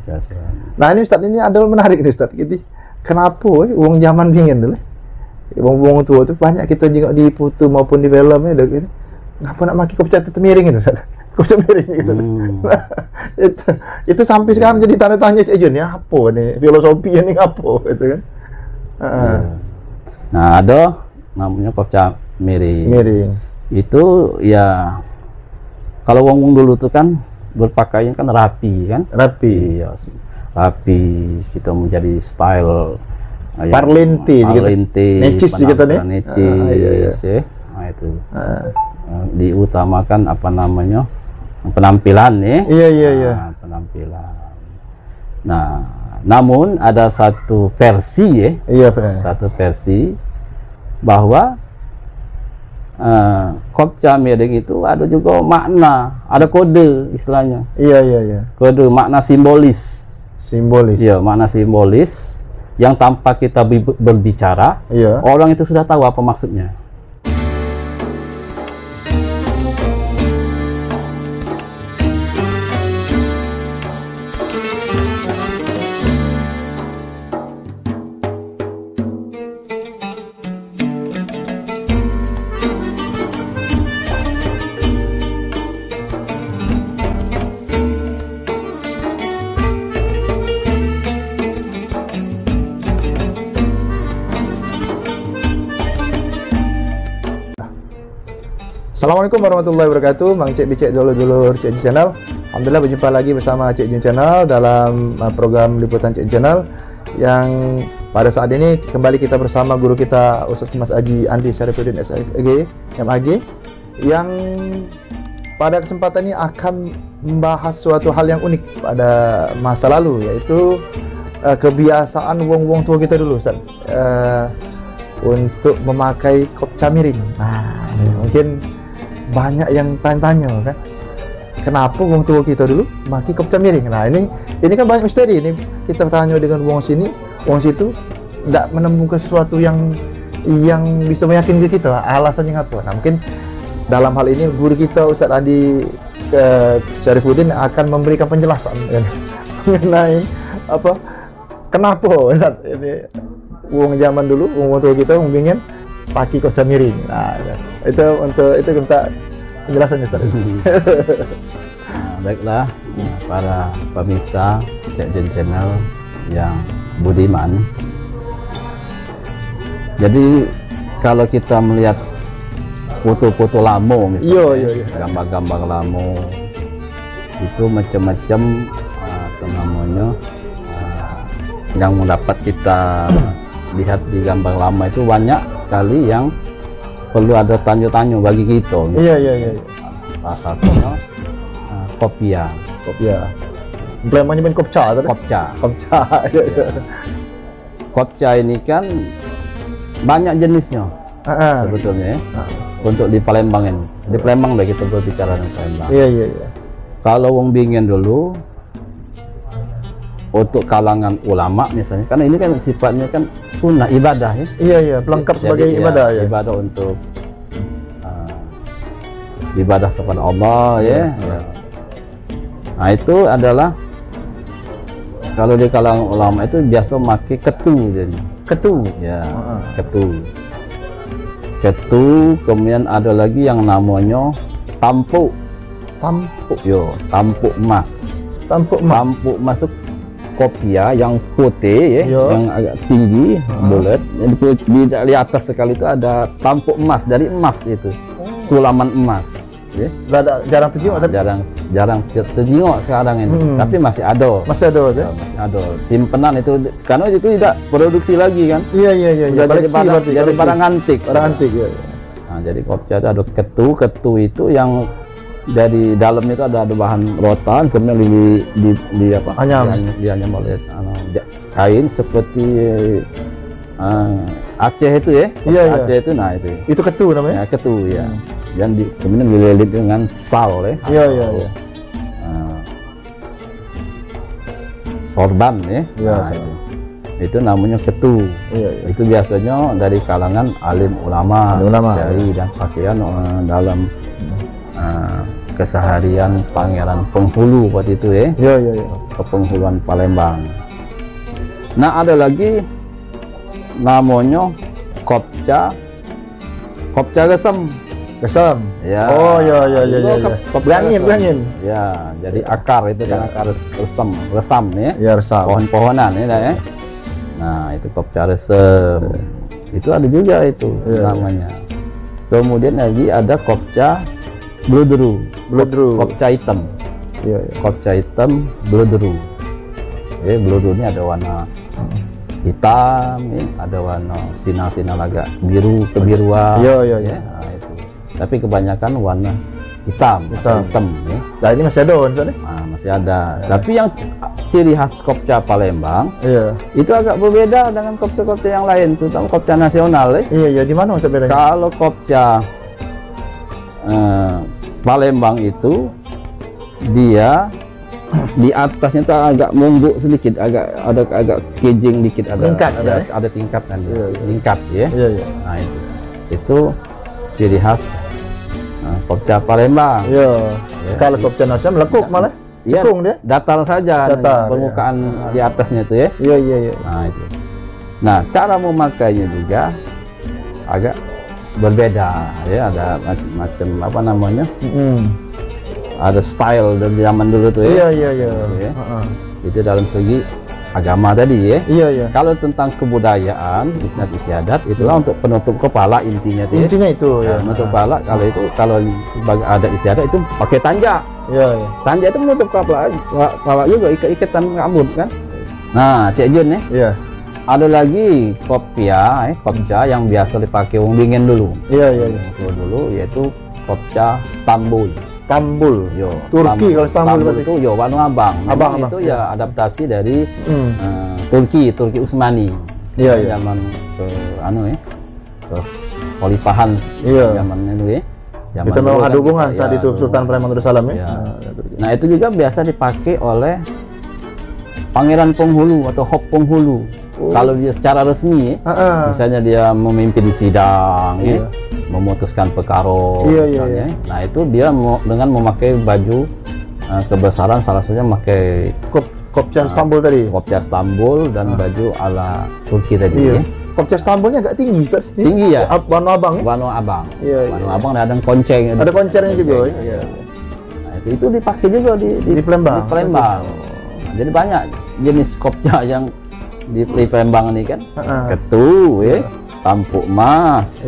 biasa. Nah ini Ustaz, ini adalah menarik nih Ustaz. Jadi kenapa wong zaman bingin dulu, wong tua tuh banyak kita juga di putu maupun di film ya, gitu. Ngapa nak maki kopca tetep miring itu Ustaz? Kopca miring gitu. Itu sampai sekarang jadi tanda tanya Cik Jun, ya apa nih filosofi ini apa gitu kan? Nah ada namanya kopca miring. Miring. Itu ya kalau wong dulu tuh kan berpakaian kan rapi kan? Rapi. Iya, rapi. Kita menjadi style parlinti gitu. Necis gitu nih. Necis ya. Nah itu. Diutamakan apa namanya? Penampilan ya. Iya. Nah, penampilan. Nah, namun ada satu versi ya. Iya, satu versi bahwa kopca miring itu ada juga makna, ada kode istilahnya. Iya. Kode makna simbolis. Simbolis. Iya, makna simbolis yang tanpa kita berbicara, orang itu sudah tahu apa maksudnya. Assalamualaikum warahmatullahi wabarakatuh. Mang Cik Bicek dulur-dulur Cik Jun Channel. Alhamdulillah berjumpa lagi bersama Cik Jun Channel dalam program liputan Cik Jun Channel, yang pada saat ini kembali kita bersama guru kita Ustaz Mas Haji Andi Syarifuddin SAG MAG, yang pada kesempatan ini akan membahas suatu hal yang unik pada masa lalu, yaitu kebiasaan wong-wong tua kita dulu Ustaz, untuk memakai kopca miring. Nah, mungkin banyak yang tanya-tanya kan, kenapa wong tua kita dulu pakai kopca miring. Nah ini kan banyak misteri. Ini kita tanya dengan wong sini, wong situ, tidak menemukan sesuatu yang bisa meyakinkan kita alasannya apa. Nah mungkin dalam hal ini guru kita Ustaz Andi Syarifuddin akan memberikan penjelasan mengenai apa, kenapa Ustaz ini wong zaman dulu, wong tua kita ingin pakai kopca miring. Nah, itu kita penjelasannya Ustaz. Nah, baiklah para pemirsa Cik Jun Channel yang budiman. Jadi kalau kita melihat foto-foto lamo misalnya, gambar-gambar lamo itu macam-macam apa namanya yang dapat kita lihat di gambar lama itu banyak sekali yang perlu ada tanya-tanya bagi kita. Iya. Salah satunya kopia. Emblemanya main kopca. Kopca ini kan banyak jenisnya sebetulnya. Untuk di Palembang ini, di Palembang lah kita berbicara tentang Palembang. Iya. Kalau wong Bingen dulu, untuk kalangan ulama misalnya, karena ini kan sifatnya kan sunnah ibadah ya. Iya, pelengkap sebagai ibadah ya. Ibadah untuk ibadah kepada Allah ya. Nah itu adalah kalau di kalangan ulama itu biasa pakai ketu jadi. Ketu. Ya, ketu. Kemudian ada lagi yang namanya tampuk. Tampuk emas. Tampuk emas itu kopia yang putih ya, yang agak tinggi, bulat. Di atas sekali itu ada tampuk emas, dari emas itu, sulaman emas. Ya. Jarang terjengok, jarang terjengok sekarang ini, tapi masih ada. Masih ada. Simpenan itu, karena itu tidak produksi lagi kan? Iya. Jadi barang antik. Ya. Nah, jadi kopca itu ada ketu itu yang dari dalam itu ada bahan rotan, kemudian di apa? Anyam oleh kain seperti Aceh itu ya. Aceh itu, nah itu. Itu ketu namanya? Ya, ketu ya. Dan kemudian dililit dengan sal ya. Iya. Sorban ya. Nah, itu namanya ketu. Itu biasanya dari kalangan alim ulama. Dari dan pakaian dalam keseharian Pangeran Penghulu waktu itu ya. Iya. kepenghuluan Palembang. Nah, ada lagi namanya kopca resem. Resem. Ya. Oh ya. Belangin. Ya, jadi akar itu kan akar resam nih. Ya, resam. Pohon-pohonan ya. Nah, itu kopca resem. Itu ada juga itu namanya. Kemudian lagi ada kopca bludru. Kopca hitam. Iya. Kopca hitam bludru. Bludru ini ada warna hitam, ada warna sinal-sinal agak biru kebiruan. Iya. Nah, itu. Tapi kebanyakan warna hitam. Ya. Nah, ini masih ada misalnya? Nah, masih ada. Tapi yang ciri khas kopca Palembang, itu agak berbeda dengan kopca-kopca yang lain, terutama kopca nasional. Iya. Di mana maksudnya bedanya? Kalau kopca Palembang itu dia di atasnya tuh agak mungguk sedikit, agak kejing dikit, ada tingkatan, tingkat ya. Iya. Nah, itu ciri khas kopca Palembang. Iya. Kalau kopca nasional melekuk malah. Iya, dia. datar saja, permukaan di atasnya itu ya. Iya. Nah, itu. Nah, cara memakainya juga agak berbeda ya, ada macam apa namanya? Ada style dari zaman dulu tuh ya. Iya. Itu dalam segi agama tadi ya. Iya. Kalau tentang kebudayaan, isnad istiadat itulah untuk penutup kepala intinya tuh. Intinya itu ya. Penutup kepala kalau sebagai adat istiadat itu pakai tanja. Iya. Tanja itu menutup kepala juga, ikatan rambut kan. Nah, Cik Jun ya. Iya. Ada lagi kopca yang biasa dipakai wong dingin dulu. Iya. Dulu yaitu kopca Stambul. Yo. Turki kalau Stambul itu Banu Abang. Itu ya adaptasi dari Turki Utsmani. Iya. Zaman ke Khalifahan zaman itu ya. Kita memang ada hubungan saat itu Sultan Palembang Darussalam ya. Nah, itu juga biasa dipakai oleh Pangeran Penghulu atau Hop Penghulu. Kalau dia secara resmi, misalnya dia memimpin sidang, memutuskan perkara, misalnya. Nah, itu dia dengan memakai baju kebesaran, salah satunya memakai kopca Stambul tadi. Kopca Stambul dan baju ala Turki tadi. Kopca Stambulnya agak tinggi, Ustaz. Tinggi ya? Banu Abang. Banu Abang. Banu Abang ada konceng. Ada koncernya juga. Iya. Nah, itu dipakai juga di Palembang. Di Palembang. Nah, jadi banyak jenis kopca yang di Palembang ini kan. Ketu, tampuk emas,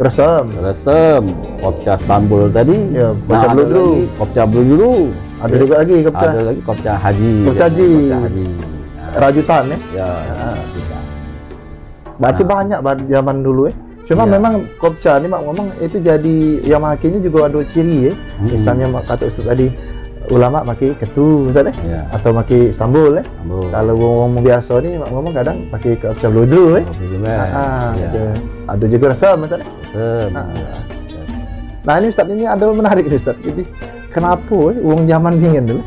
resem, kopca Stambul tadi. Kopca bludru. Kopca bludru. Ada juga lagi kopca. Ada lagi kopca haji. Kopca haji. Rajutan ya. Berarti banyak zaman dulu ya. Cuma memang kopca ini ngomong itu jadi yang makainya juga ada ciri ya. Misalnya kata Ustaz tadi ulama pakai ketu misalnya atau pakai Stambul ya. Kalau ngomong biasa nih ngomong kadang pakai kopca bludru ya. Ada juga resem misalnya. Nah, ini Ustaz ini ada menarik Ustaz. Jadi kenapa wong zaman dingin dulu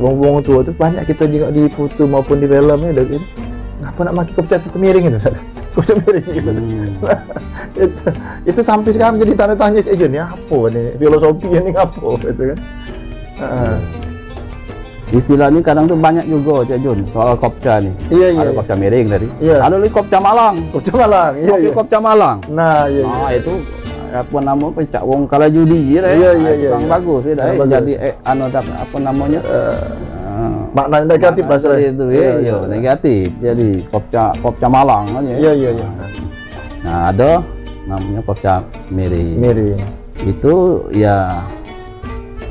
wong tua tuh banyak kita juga di foto maupun di film ya gitu. Ngapa nak pakai kopca miring itu Ustaz? Kopca miring gitu. Itu sampai sekarang jadi tanda tanya Cik Jun ya, apa nih filosofi ini apa gitu kan. Istilah ini kadang tuh banyak juga Cik Jun soal kopca nih. Ada kopca miring tadi. Ada lagi kopca Malang. Kopca Malang. Nah, itu apa namanya pencak wong kala judi kurang bagus ya. Jadi apa namanya? Makna negatif bahasa itu negatif. Jadi kopca Malang aja. Iya. Nah, ada namanya kopca miring. Itu ya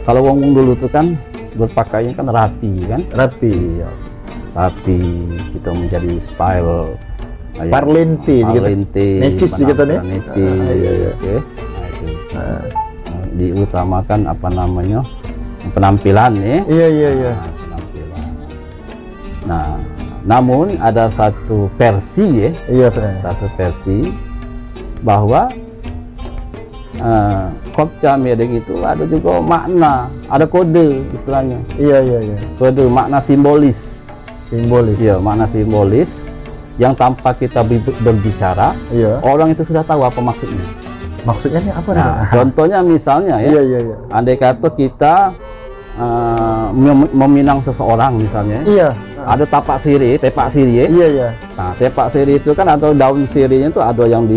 kalau wong dulu tuh kan berpakaian kan rapi kan. Rapi. Kita menjadi style parlente gitu. Necis gitu nih. Diutamakan apa namanya? Penampilan nih. Iya. Nah, namun ada satu versi satu versi bahwa kopca miring itu ada juga makna, ada kode istilahnya. Iya. Kode makna simbolis. Iya, makna simbolis yang tanpa kita berbicara, orang itu sudah tahu apa maksudnya. Maksudnya apa? Nah, contohnya misalnya ya. Andai kata kita meminang seseorang misalnya. Iya. Ada tepak sirih. Iya, iya. Nah, tepak sirih itu kan atau daun sirihnya itu ada yang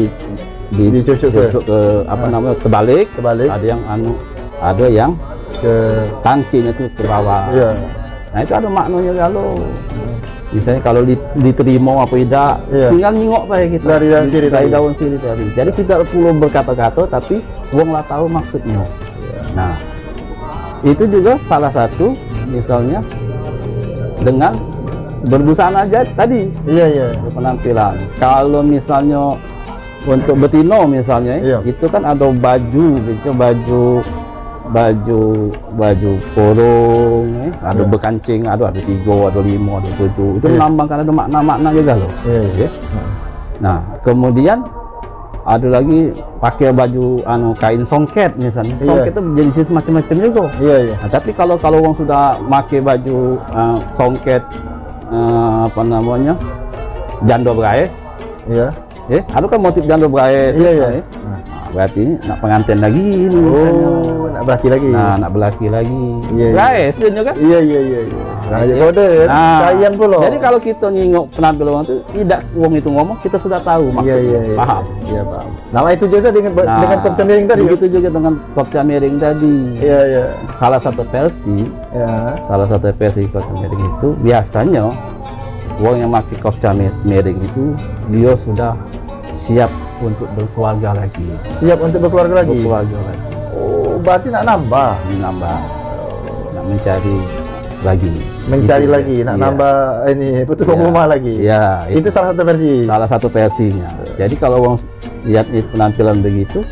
Dicucuk ke apa namanya kebalik, ada yang ada yang ke tangkinya itu ke bawah. Iya. Nah, itu ada maknanya kalau misalnya kalau diterima apa tidak, Iya. tinggal nyingok pakai kita Dari daun sirih dari tadi. daun sirih tadi. Jadi tidak perlu berkata-kata, tapi wong lah tahu maksudnya. Nah, itu juga salah satu misalnya dengan berbusana aja tadi. Iya, iya. Penampilan. Kalau misalnya untuk betino misalnya, Iya. itu kan ada baju, itu baju kurung, ada Iya. bekancing, ada 3, ada 5, ada 7. Itu Iya. melambangkan ada makna-makna juga loh. Iya, iya. Nah, kemudian ada lagi pakai baju kain songket misalnya. Iya. Songket itu jenis macam-macam juga. Iya, iya. Nah, tapi kalau orang sudah pakai baju songket apa namanya? Jando Braes, Iya. ada kan motif jando Braes. Iya, iya. Nah, berarti nak pengantin lagi ini misalnya. Oh, nak berarti lagi. Nah, nak berlaki lagi. Iya, iya. Braes dia kan? Iya, iya, iya. Nah, Iya. kode Nah, sayang pula. Jadi kalau kita nyingok penampilan orang itu tidak wong itu ngomong, kita sudah tahu Iya, maksudnya. iya, iya. Paham. Iya, paham. Nama itu juga dengan kopca miring tadi. Begitu juga dengan kopca miring tadi. Iya, iya. Salah satu versi kopca miring itu biasanya wong yang pakai kopca miring itu dia sudah siap untuk berkeluarga lagi. Siap untuk berkeluarga lagi. Berkeluarga lagi. Oh, berarti nak nambah. Menambah, nak mencari lagi. Mencari Gitu, lagi, nak iya. nambah ini petugas Iya. rumah lagi. Iya, Itu salah satu versi. salah satu versinya. Jadi kalau wong lihat itu penampilan begitu,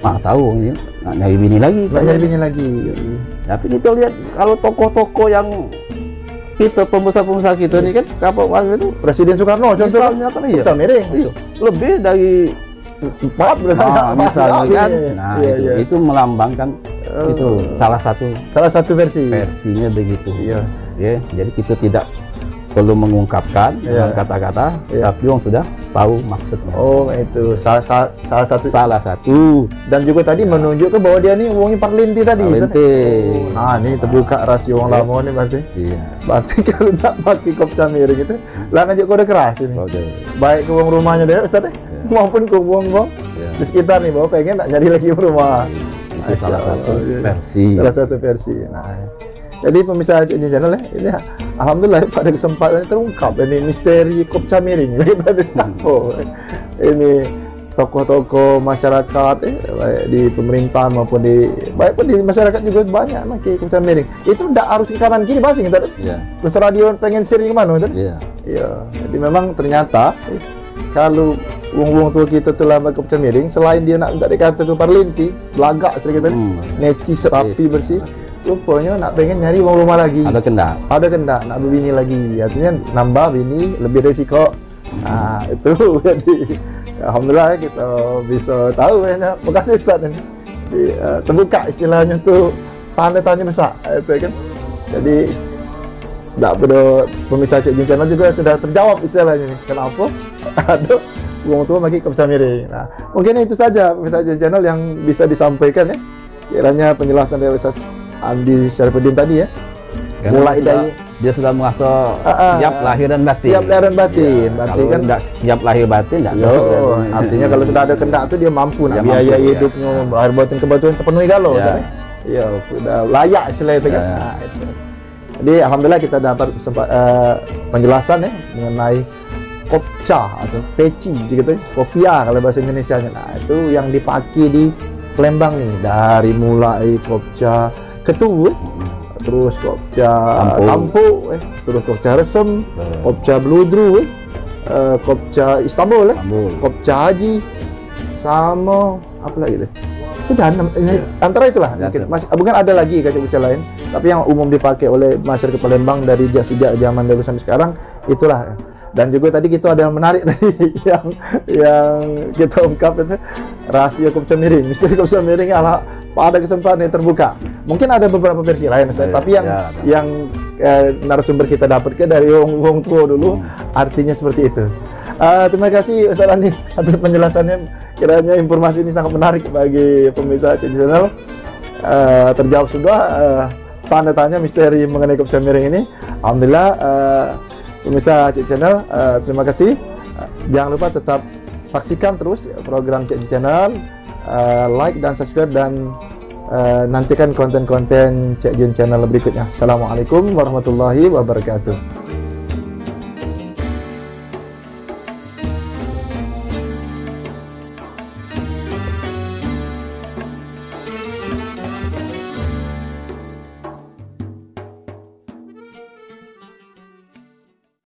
tahu ini nak nyari bini lagi. Nak nyari bini lagi. Tapi kita lihat kalau tokoh-tokoh yang kita pembesar-pembesar kita ini kan kapal waktu itu Presiden Soekarno contohnya misalnya kan iya. kopca miring. Iya, lebih dari 4 misalnya kan. Nah, Iya, itu, iya. itu melambangkan itu salah satu Salah satu versi. versinya begitu. Iya. Ya, jadi kita tidak perlu mengungkapkan dengan Iya. kata-kata, Iya. tapi orang sudah tahu maksudnya. Oh, itu salah satu. Salah satu. Dan juga tadi menunjukkan bahwa dia nih wongnya parlinti tadi. Parlinti. Nah, ini terbuka rasio wong Iya. lama nih berarti. Iya. Berarti kalau nak pakai kopca miring itu, lah ngajak kode keras ini. Oke. Baik ke wong rumahnya dia, Ustaz, maupun ke wong Iya. di sekitar nih, bahwa pengen tak nyari lagi rumah. Itu salah satu Iya. versi. Salah satu versi. Nah, jadi pemirsa Cik Channel ya, ini alhamdulillah pada kesempatan ini terungkap ini misteri kopca miring. Kita oh, ini tokoh-tokoh masyarakat baik di pemerintahan maupun baik pun di masyarakat juga banyak pakai kopca miring. Itu tidak harus ke kanan kiri basing kita. Iya. Terserah dia pengen sharing kemana Ustaz. Iya. Iya. Jadi memang ternyata kalau wong-wong tua kita telah pakai kopca miring, selain dia nak dikata tu parlinti, belagak sedikit tadi, necis, rapi, bersih, rupanya nak pengen nyari wong rumah lagi. Ada kendak. Ada kendak nak berbini lagi, artinya nambah bini lebih resiko. Nah itu jadi alhamdulillah kita bisa tahu ya. Terima kasih Ustaz ini. Terbuka istilahnya tuh tanda-tanya besar itu kan. Jadi tidak perlu pemirsa Cik Jin Channel juga sudah terjawab istilahnya nih. Kenapa ada wong tua pakai kopca miring. Nah mungkin itu saja pemirsa Cik Jin Channel yang bisa disampaikan ya. Kiranya penjelasan dari Ustaz Andi Syarifuddin tadi ya. Karena Mulai dari dia sudah merasa siap lahir dan batin. siap lahir dan batin. Ya, Berarti kalau kan tidak siap lahir batin tidak yo, artinya kalau sudah ada kendak tuh dia mampu nak Dia biaya mampu, hidupnya, lahir batin kebutuhan terpenuhi kalau Ya. kan. Iya, sudah layak istilah itu kan. Ya. Nah, itu. Jadi alhamdulillah kita dapat penjelasan ya mengenai kopca atau peci gitu, kopiah kalau bahasa Indonesianya. Nah, itu yang dipakai di Palembang nih dari mulai kopca ketu, terus kopca Tampu, terus kopca Resem, kopca Bludru, kopca Istanbul, kopca Haji, sama apa lagi deh? Sudah antara itulah mungkin. Masih bukan ada lagi kaca-kaca lain, tapi yang umum dipakai oleh masyarakat Palembang dari sejak zaman dahulu sampai sekarang itulah. Dan juga tadi kita ada yang menarik tadi yang kita ungkap itu rahasia kopca miring, misteri kopca miring ala pada kesempatan yang terbuka. Mungkin ada beberapa versi lain, tapi yang narasumber kita dapatkan dari wong tua dulu, artinya seperti itu. Terima kasih Ustaz Andi atas penjelasannya. Kiranya informasi ini sangat menarik bagi pemirsa Cik Channel. Terjawab sudah tanda tanya misteri mengenai kopca miring ini. Alhamdulillah, pemirsa Cek Channel, terima kasih. Jangan lupa tetap saksikan terus program Cek Channel, like dan subscribe, dan nantikan konten-konten Cek Jun Channel berikutnya. Assalamualaikum warahmatullahi wabarakatuh.